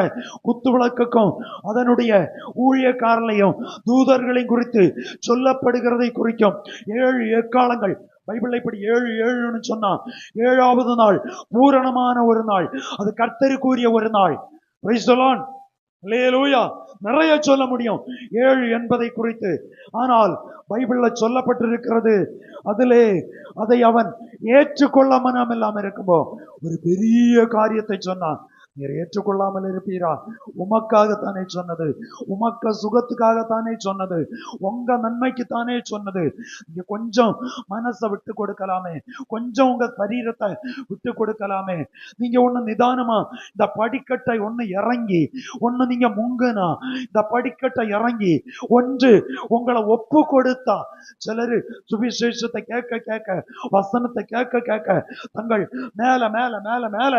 குத்துவிளக்குக்கும் அதனுடைய ஊழியக்காரர்களையும் தூதர்களையும் குறித்து சொல்லப்படுகிறதை குறிக்கும். 7 எக்காலங்கள். பைபிள் இப்படி 7 சொன்னா 7வது நாள் பூரணமான ஒரு நாள், அது கர்த்தருக்குரிய ஒரு நாள். நிறைய சொல்ல முடியும் 7 என்பதை குறித்து. ஆனால் பைபிள்ல சொல்லப்பட்டிருக்கிறது, அதிலே அதை அவன் ஏற்றுக்கொள்ள மனம் இல்லாமல் இருக்கும்போ ஒரு பெரிய காரியத்தை சொன்னான். நீர் ஏற்றுக்கொள்ளாமல் இருப்பீரா? உமக்காகத்தானே சொன்னது, உமக்க சுகத்துக்காகத்தானே சொன்னது, உங்க நன்மைக்கு தானே சொன்னது. நீங்க கொஞ்சம் மனசை விட்டு கொடுக்கலாமே, கொஞ்சம் உங்க சரீரத்தை விட்டு கொடுக்கலாமே. நீங்க ஒண்ணு நிதானமா இந்த படிக்கட்டை ஒண்ணு இறங்கி ஒண்ணு நீங்க முங்குனா இந்த படிக்கட்டை இறங்கி ஒன்று உங்களை ஒப்பு கொடுத்தா, சிலரு சுவிசேஷத்தை கேட்க கேட்க வசனத்தை கேட்க கேட்க தங்கள் மேல மேல மேல மேல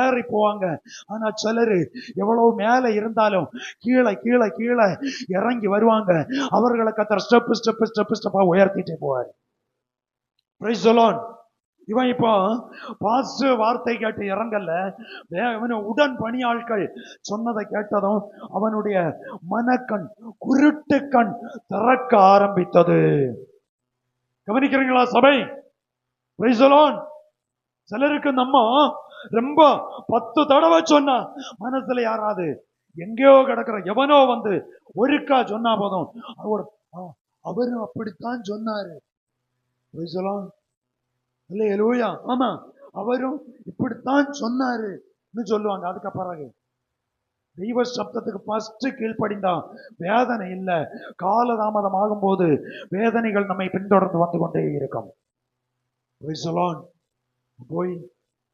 ஏறி போவாங்க. ஆனா சிலரு எவ்வளவு மேல இருந்தாலும் கீழே கீழே கீழே இறங்கி வருவாங்க. அவர்களை கத்தர் ஸ்டெப் ஸ்டெப் ஸ்டெப் ஸ்டெப்பா உயர்த்திட்டே போவார். Price the Lord. இவன் இப்போ பாஸ்ட் வார்த்தை கேட்டு இறங்கல்ல, உடன் பணியாட்கள் சொன்னதை கேட்டதும் அவனுடைய மனக்கண் குருட்டு கண் திறக்க ஆரம்பித்தது. கவனிக்கிறீங்களா சபை? Price the Lord. சிலருக்கு நம்ம ரொம்ப 10 தடவை சொன்னா மனசுல யாராவது எங்கேயோ கிடக்கிற எவனோ வந்து ஒருக்கா சொன்னா போதும், அவரும் அப்படித்தான் சொன்னாரு. ஆமா, அவரும் இப்படித்தான் சொன்னாரு சொல்லுவாங்க. அதுக்கு பிறகு தெய்வ சப்தத்துக்கு ஃபர்ஸ்ட் கீழ்ப்படிந்தா வேதனை இல்ல. காலதாமதம் ஆகும் போது வேதனைகள் நம்மை பின்தொடர்ந்து வந்து கொண்டே இருக்கும். போய்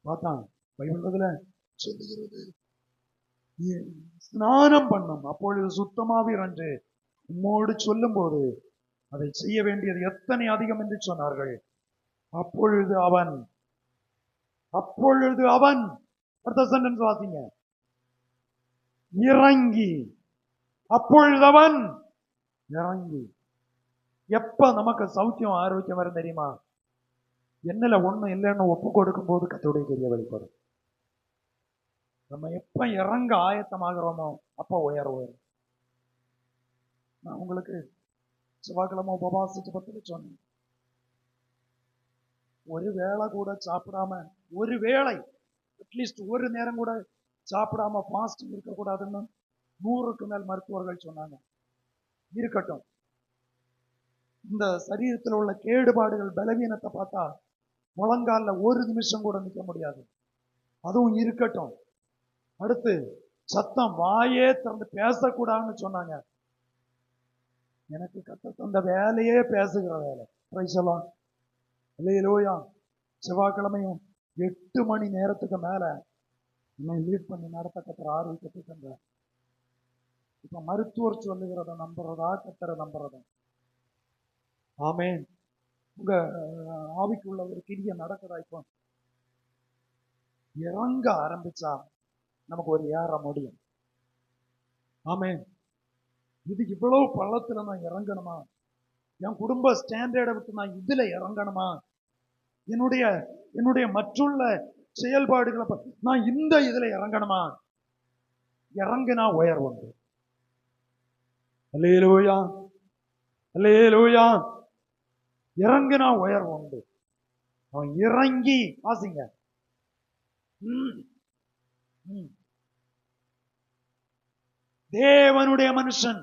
பார்த்தான், பைபிள்ல சொல்லுகிறது, ஸ்நானம் பண்ணும் அப்பொழுது சுத்தமாவீர் என்று உம்மோடு சொல்லும் போது அதை செய்ய வேண்டியது எத்தனை அதிகம் என்று சொன்னார்கள். அப்பொழுது அவன் அடுத்த சென்டென்ஸ் வாசிங்க. இறங்கி, அப்பொழுது அவன் இறங்கி. எப்ப நமக்கு சௌக்கியம் ஆரோக்கியம் வரும் தெரியுமா? என்னல ஒண்ணும் இல்லைன்னு ஒப்பு கொடுக்கும் போது கர்த்தருடைய கிரியை வெளிப்படும். நம்ம எப்ப இறங்க ஆயத்தமாகிறோமோ அப்ப உயர்வு. நான் உங்களுக்கு செவ்வாய்க்கிழமை உபவாசிச்சு பத்தி சொன்னேன். ஒரு வேளை கூட சாப்பிடாம, ஒரு வேளை அட்லீஸ்ட் ஒரு நேரம் கூட சாப்பிடாம ஃபாஸ்டிங் இருக்கக்கூடாதுன்னு 100க்கு மேல் மருத்துவர்கள் சொன்னாங்க. இருக்கட்டும், இந்த சரீரத்தில் உள்ள கேடுபாடுகள் பலவீனத்தை பார்த்தா முழங்கால ஒரு நிமிஷம் கூட நிற்க முடியாது. அதுவும் இருக்கட்டும். அடுத்து சத்தம் வாயே திறந்து பேசக்கூடாதுன்னு சொன்னாங்க. எனக்கு கர்த்தர் தந்த வேலையே பேசுகிற வேலை. அல்லேலூயா. செவ்வாய்க்கிழமையும் 8 மணி நேரத்துக்கு மேல என்னை லீட் பண்ணி நடத்த கர்த்தர் ஆரோக்கியத்தை தந்தார். இப்ப மருத்துவர் சொல்லுகிறத நம்புறதா கர்த்தரை நம்புறதா? ஆமென். உங்க ஆவிக்குள்ள ஒரு கிரியை நடக்குதா? இப்போ இறங்க ஆரம்பிச்சா நமக்கு ஒரு ஏற முடியும். ஆமென். இது இவ்வளவு பள்ளத்துல நான் இறங்கணுமா? என் குடும்ப ஸ்டாண்டர்டை விட்டு நான் இதுல இறங்கணுமா? என்னுடைய மற்றுள்ள செயல்பாடுகளை நான் இந்த இதுல இறங்கணுமா? இறங்கினா உயர்வு உண்டு. அல்லேலூயா, அல்லேலூயா. இறங்கினா உயர்வு உண்டு. அவன் இறங்கி வாசிங்க. தேவனுடைய மனுஷன்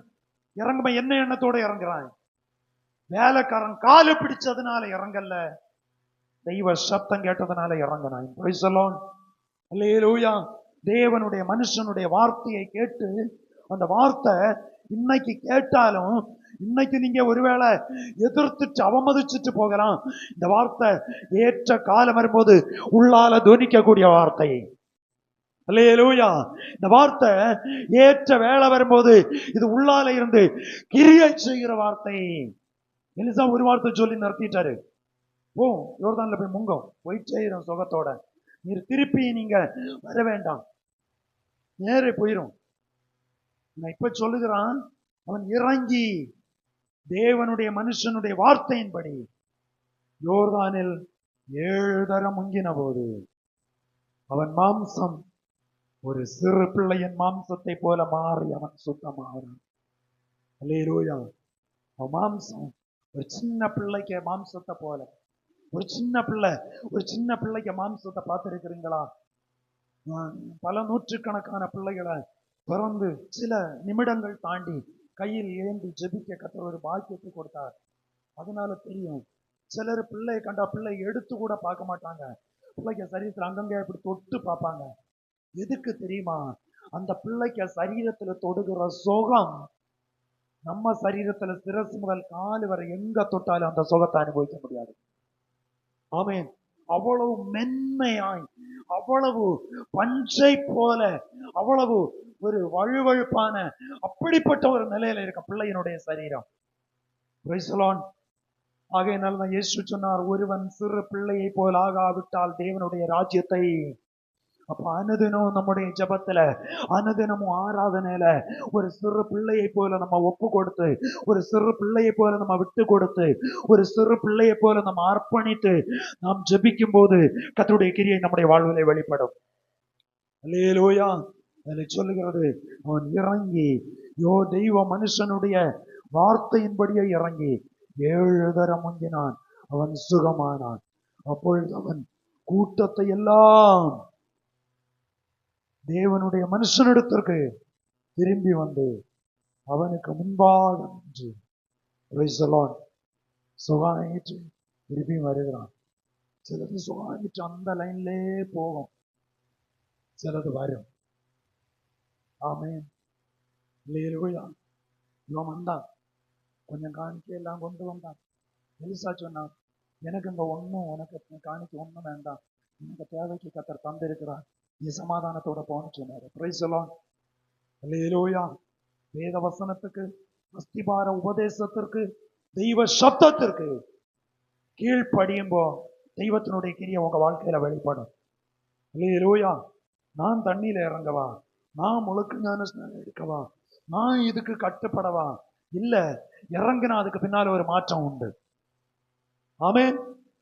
இறங்குமா? என்ன எண்ணத்தோட இறங்குறான்? வேலைக்காரன் காலை பிடிச்சதுனால இறங்கல்ல, தெய்வ சத்தம் கேட்டதுனால இறங்கினான். அல்லேலூயா. தேவனுடைய மனுஷனுடைய வார்த்தையை கேட்டு, அந்த வார்த்தை இன்னைக்கு கேட்டாலும் இன்னைக்கு நீங்க ஒருவேளை எதிர்த்துட்டு அவமதிச்சுட்டு போகலாம். இந்த வார்த்தை ஏற்ற காலம் வரும்போது உள்ளால துணிக்கக்கூடிய வார்த்தை. அல்லேலூயா. இந்த வார்த்தை ஏற்ற வேலை வரும்போது இது உள்ளால இருந்து கிரியை செய்கிற வார்த்தை. எலிசா ஒரு வார்த்தை சொல்லி நிறுத்திட்டாரு. யோர்தான்ல போய் முங்கம், போய் செய்யறோம் சுகத்தோட. நீர் திருப்பி நீங்க வர வேண்டாம், நேரே போயிரும். இப்ப சொல்லுகிறான், அவன் இறங்கி தேவனுடைய மனுஷனுடைய வார்த்தையின்படி யோர்தானில் 7 தரம் முங்கின போது அவன் மாம்சம் ஒரு சிறு பிள்ளையின் மாம்சத்தை போல மாறி அவன் சுத்தமாகிறான். அல்லேலூயா. அவன் மாம்சம் ஒரு சின்ன பிள்ளைக்கு மாம்சத்தை போல. ஒரு சின்ன பிள்ளைக்கு மாம்சத்தை பார்த்திருக்கிறீங்களா? பல நூற்றுக்கணக்கான பிள்ளைகளை பிறந்து சில நிமிடங்கள் தாண்டி கையில் ஏந்தி ஜெபிக்க கர்த்தர் ஒரு பாக்கியத்தை கொடுத்தார். அதனால தெரியும். சிலர் பிள்ளையை கண்டா பிள்ளை எடுத்து கூட பார்க்க மாட்டாங்க. பிள்ளைக்கு சரீரத்தில் அங்கங்கே இப்படி தொட்டு பார்ப்பாங்க. எதுக்கு தெரியுமா? அந்த பிள்ளைக்கு சரீரத்துல தொடுகிற சுகம் நம்ம சரீரத்துல சிரசு முதல் கால் வரை எங்க தொட்டாலும் அந்த சுகத்தை அனுபவிக்க முடியாது. ஆமென். அவ்வளவு மென்மையாய், அவ்வளவு பஞ்சை போல, அவ்வளவு ஒரு வழுவழுப்பான அப்படிப்பட்ட ஒரு நிலையில இருக்க பிள்ளையினுடைய சரீரம். ஆகையினால்தான் இயேசு சொன்னார், ஒருவன் சிறு பிள்ளையை போல் ஆகாவிட்டால் தேவனுடைய ராஜ்யத்தை. அப்ப அனுதினம் நம்முடைய ஜபத்துல, அனுதினமும் ஆராதனையில ஒரு சிறு பிள்ளையை போல நம்ம ஒப்பு கொடுத்து, ஒரு சிறு பிள்ளையை போல நம்ம விட்டு கொடுத்து, ஒரு சிறு பிள்ளையை போல நம்ம அர்ப்பணித்து நாம் ஜபிக்கும் போது கர்த்தருடைய கிரியை நம்முடைய வாழ்விலே வெளிப்படும். அல்லேலூயா. அதில் சொல்லுகிறது, அவன் இறங்கி தெய்வ மனுஷனுடைய வார்த்தையின்படியே இறங்கி 7 தரம் முங்கினான், அவன் சுகமானான். அப்பொழுது அவன் கூட்டத்தை எல்லாம் தேவனுடைய மனுஷனிடத்திற்கு திரும்பி வந்து அவனுக்கு முன்பாக நின்று சுகாயிற்று திரும்பி வருகிறான். சிலது சுகாயிற்று அந்த லைன்லே போகும், சிலது வரும். ஆமென். அல்லேலூயா. இவன் வந்தான், கொஞ்சம் காணிக்கை எல்லாம் கொண்டு வந்தான். எலிசா சொன்னான், எனக்கு இந்த ஒண்ணும் உனக்கு காணிக்கை ஒண்ணும் வேண்டாம், எனக்கு தேவைக்கு கர்த்தர் தந்திருக்கிறார், நீ சமாதானத்தோட போன்னு சொன்னாரு. Praise the lord. அல்லேலூயா. வேத வசனத்துக்கு, அஸ்திபார உபதேசத்திற்கு, தெய்வ சப்தத்திற்கு கீழ்ப்படியும்போ தெய்வத்தினுடைய கிரியை உங்க வாழ்க்கையில வெளிப்படும். அல்லேலூயா. நான் தண்ணியில இறங்கவா, நான் முழுக்க ஞானஸ்நானம் எடுக்கவா, நான் இதுக்கு கட்டுப்படவா? இல்ல, இறங்கினா அதுக்கு பின்னால ஒரு மாற்றம் உண்டு. ஆமென்.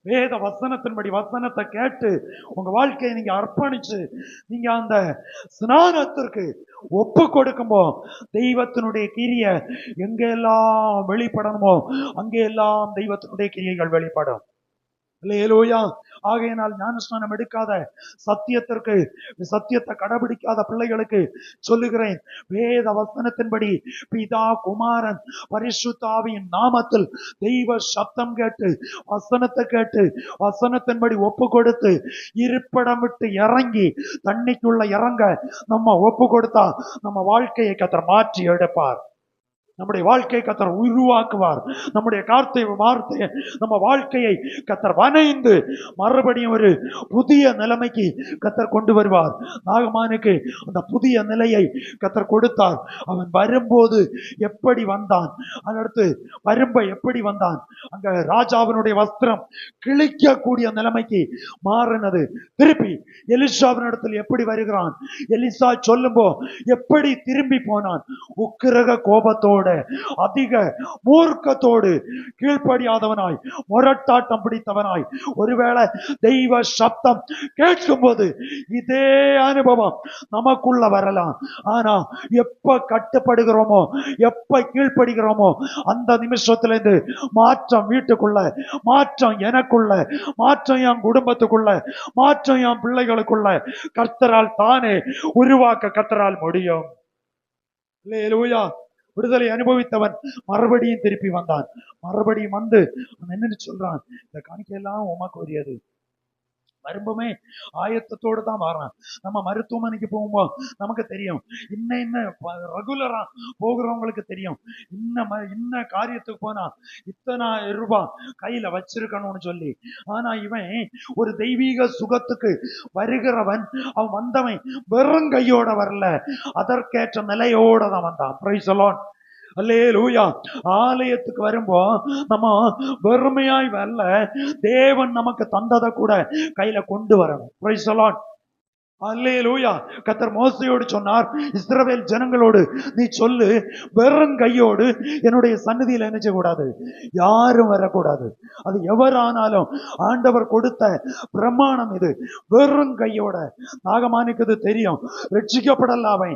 வேத வசனத்தின்படி வசனத்தை கேட்டு உங்க வாழ்க்கையை நீங்க அர்ப்பணிச்சு நீங்க அந்த ஸ்நானத்திற்கு ஒப்பு கொடுக்கும்போ தெய்வத்தினுடைய கிரியை எங்கெல்லாம் வெளிப்படணுமோ அங்கெல்லாம் தெய்வத்தினுடைய கிரியைகள் வெளிப்படும். அல்லேலூயா. ஆகையினால் ஞானஸ்நானம் எடுக்காத சத்தியத்திற்கு, சத்தியத்தை கடைபிடிக்காத பிள்ளைகளுக்கு சொல்லுகிறேன், வேத வசனத்தின்படி பிதா குமாரன் பரிசுத்த ஆவியின் நாமத்தில் தெய்வ சப்தம் கேட்டு வசனத்தை கேட்டு வசனத்தின்படி ஒப்பு கொடுத்து இருப்பிடம் விட்டு இறங்கி தண்ணிக்குள்ள இறங்க நம்ம ஒப்பு கொடுத்தா நம்ம வாழ்க்கையை கர்த்தர் மாற்றி எடுப்பார். நம்முடைய வாழ்க்கையை கர்த்தர் உருவாக்குவார். நம்முடைய வார்த்தையை நம்ம வாழ்க்கையை கர்த்தர் வணைந்து மறுபடியும் ஒரு புதிய நிலைமைக்கு கர்த்தர் கொண்டு வருவார். நாகமானுக்கு அந்த புதிய நிலையை கர்த்தர் கொடுத்தார். அவன் வரும்போது எப்படி வந்தான், அடுத்து வரும்ப எப்படி வந்தான், அங்க ராஜாவினுடைய வஸ்திரம் கிழிக்கக்கூடிய நிலைமைக்கு மாறினது. திருப்பி எலிசாவினிடத்தில் எப்படி வருகிறான், எலிசா சொல்லும்போ எப்படி திரும்பி போனான், உக்கிரக கோபத்தோடு அதிக மூர்க்கத்தோடு கீழ்ப்படியாதவனாய் முரட்டாட்டம் பிடித்தவனாய். ஒருவேளை தெய்வ சப்தம் கேட்கும் போது இதே அனுபவம் நமக்குள்ள வரலாம். ஆனா எப்ப கட்டுப்படுகிறோமோ, எப்ப கீழ்ப்படுகிறோமோ அந்த நிமிஷத்திலிருந்து மாற்றம் வீட்டுக்குள்ள, மாற்றம் எனக்குள்ள, மாற்றம் என் குடும்பத்துக்குள்ள, மாற்றம் என் பிள்ளைகளுக்குள்ள கர்த்தரால் தானே உருவாக்க கர்த்தரால் முடியும். அல்லேலூயா. விடுதலை அனுபவித்தவன் மறுபடியும் திருப்பி வந்தான். மறுபடியும் வந்து என்னன்னு சொல்றான், இந்த காணிக்கையெல்லாம் உமக்கு உரியது. வரும்பமே ஆயத்தத்தோடு தான் வரான். நம்ம மருத்துவமனைக்கு போகும்போது நமக்கு தெரியும், இன்ன ரெகுலரா போகிறவங்களுக்கு தெரியும், இன்ன காரியத்துக்கு போனா இத்தனை ரூபாய் கையில வச்சிருக்கணும்னு சொல்லி. ஆனா இவன் ஒரு தெய்வீக சுகத்துக்கு வருகிறவன். அவன் வந்தவன் வெறும் கையோட வரல, அதற்கேற்ற நிலையோட தான் வந்தான். Praise the lord. அல்லேலூயா. ஆலயத்துக்கு வரும்போ நம்ம வெறுமையாய் வரல, தேவன் நமக்கு தந்ததை கூட கையில கொண்டு வரணும். Praise the lord. அல்லேலூயா. கர்த்தர் மோசேயோடு சொன்னார், இஸ்ரவேல் ஜனங்களோடு நீ சொல்லு, வெறும் கையோடு என்னுடைய சந்நிதியில என்ன செய்யக்கூடாது, யாரும் வரக்கூடாது. அது எவரானாலும் ஆண்டவர் கொடுத்த பிரமாணம் இது. வெறும் கையோட. நாகமானுக்கு இது தெரியும், ரட்சிக்கப்படல அவன்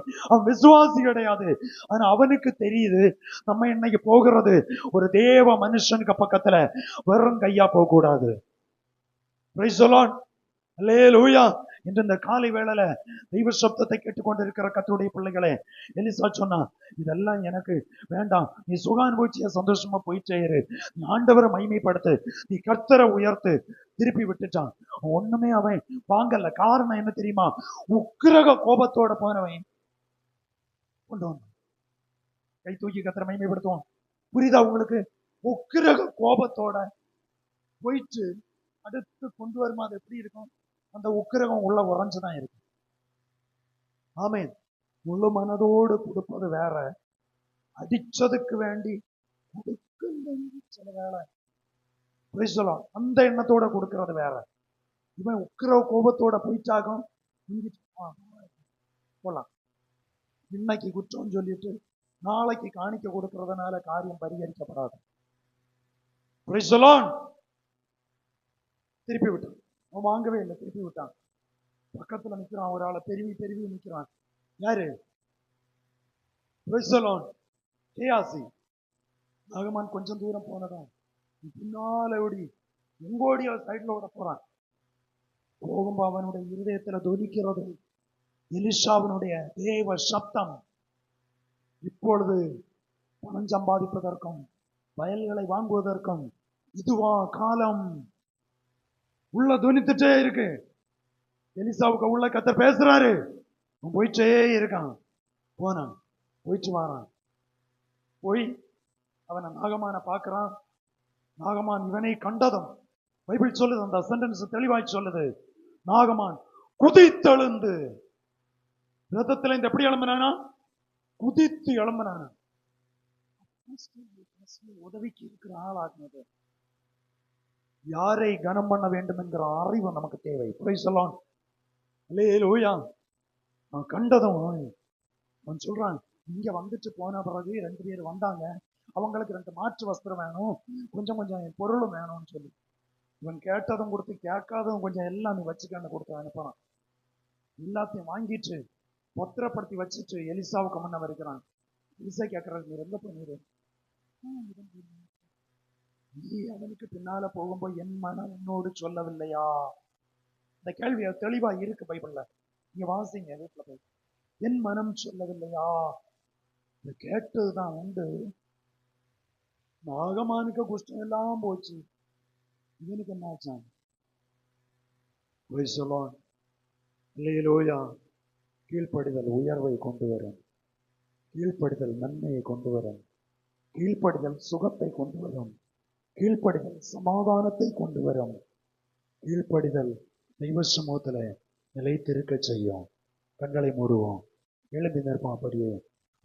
விசுவாசி கிடையாது. ஆனா அவனுக்கு தெரியுது, நம்ம இன்னைக்கு போகிறது ஒரு தேவ மனுஷனுக்கு பக்கத்துல வெறும் கையா போக கூடாது. Praise the lord. அல்லேலூயா. இன்று இந்த காலை வேளையில தெய்வ சப்தத்தை கேட்டுக்கொண்டிருக்கிற கர்த்தருடைய பிள்ளைகளே, எலிசா சொன்னா, இதெல்லாம் எனக்கு வேண்டாம், நீ சுக அனுபவிச்சிய சந்தோஷமா போயிட்டே இரு, நீ ஆண்டவரை மகிமைப்படுத்து, நீ கர்த்தரை உயர்த்து. திருப்பி விட்டுட்டான். ஒண்ணுமே அவன் வாங்கல. காரணம் என்ன தெரியுமா, உக்கிரக கோபத்தோட போனவன் கொண்டு வந்தான். கை தூக்கி கர்த்தரை மகிமைப்படுத்துவோம். புரியுதா உங்களுக்கு? உக்கிரக கோபத்தோட போயிட்டு அடுத்து கொண்டு வருமா, அது எப்படி இருக்கும்? அந்த உக்கிரகம் உள்ள உறைஞ்சுதான் இருக்கு. ஆமென். முழு மனதோடு கொடுப்பது வேற, அடிச்சதுக்கு வேண்டி கொடுக்க சில வேலை அந்த எண்ணத்தோட கொடுக்கறது வேற. இவன் உக்கிர கோபத்தோட போயிட்டாகும் போலாம். இன்னைக்கு குற்றம் சொல்லிட்டு நாளைக்கு காணிக்க கொடுக்கறதுனால காரியம் பரிகரிக்கப்படாது. திருப்பி விட்டான். அவன் வாங்கவே இல்லை, திருப்பி விட்டான். பக்கத்துல நிக்கிறான் ஒரு ஆளை, பெருவி நிக்கிறான். யாரு? கேயாசி. நாகமான் கொஞ்சம் தூரம் போனதான் பின்னால ஓடி எங்கோடி சைட்ல ஓட போறான். போகும்போது அவனுடைய இருதயத்துல துதிக்கிறது எலிஷாவினுடைய தேவ சப்தம். இப்பொழுது பணம் சம்பாதிப்பதற்கும் வயல்களை வாங்குவதற்கும் இதுவா காலம்? உள்ள துணித்துட்டே இருக்கு. எலிசாவுக்கு உள்ள கர்த்தர் பேசுறாரு. அவன் போயிட்டே இருக்கான். போனான், போயிட்டு வாரான். போய் அவனை நாகமான பார்க்கிறான். நாகமான் இவனை கண்டதும், பைபிள் சொல்லுது, அந்த சென்டென்ஸ் தெளிவாய் சொல்லுது, நாகமான் குதித்தெழுந்து, ரதத்துல இந்த எப்படி எழும்பினானா? குதித்து எழும்பினானா. உதவிக்கு இருக்கிற ஆளாக்குனது. யாரை கனம் பண்ண வேண்டும் என்கிற அறிவு நமக்கு தேவை. Praise the lord. அல்லேலூயா. அவன் கண்டதும் அவன் சொல்றான், இங்க வந்துட்டு போன பிறகு 2 பேர் வந்தாங்க, அவங்களுக்கு 2 மாற்று வஸ்திரம் வேணும், கொஞ்சம் பொருளும் வேணும்னு சொல்லி. இவன் கேட்டதும் கொடுத்து, கேட்காததும் கொஞ்சம் எல்லாம் நீ வச்சுக்கன்னு கொடுத்து அனுப்புறான். எல்லாத்தையும் வாங்கிட்டு பத்திரப்படுத்தி வச்சுட்டு எலிசாவுக்கு முன்ன வருகிறான். எலிசா கேட்கறது, நீ எங்க போனீரு? நீ அவனுக்கு பின்னால போகும்போது என் மனம் உன்னோடு சொல்லவில்லையா? இந்த கேள்வி தெளிவா இருக்கு பைபிள்ல. நீங்க வாசிங்க வீட்டுல போய். என் மனம் சொல்லவில்லையா? இதை கேட்டதுதான் உண்டு. நாகமானுக்கு குஷ்டம் எல்லாம் போச்சு, இவனுக்கு என்ன ஆச்சான்? அல்லேலூயா. கீழ்ப்படிதல் உயர்வை கொண்டு வரும். கீழ்ப்படிதல் நன்மையை கொண்டு வரும். கீழ்ப்படிதல் சுகத்தை கொண்டு வரும். கீழ்ப்படிதல் சமாதானத்தை கொண்டு வரும். கீழ்ப்படிதல் தெய்வ சமூகத்துல நிலைத்திருக்க செய்யும். கண்களை மூடுவோம், எழுப்பி நிற்போம். அப்படியே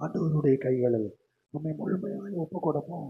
ஆண்டவருடைய கைகளில் நம்மை முழுமையாக ஒப்பு கொடுப்போம்.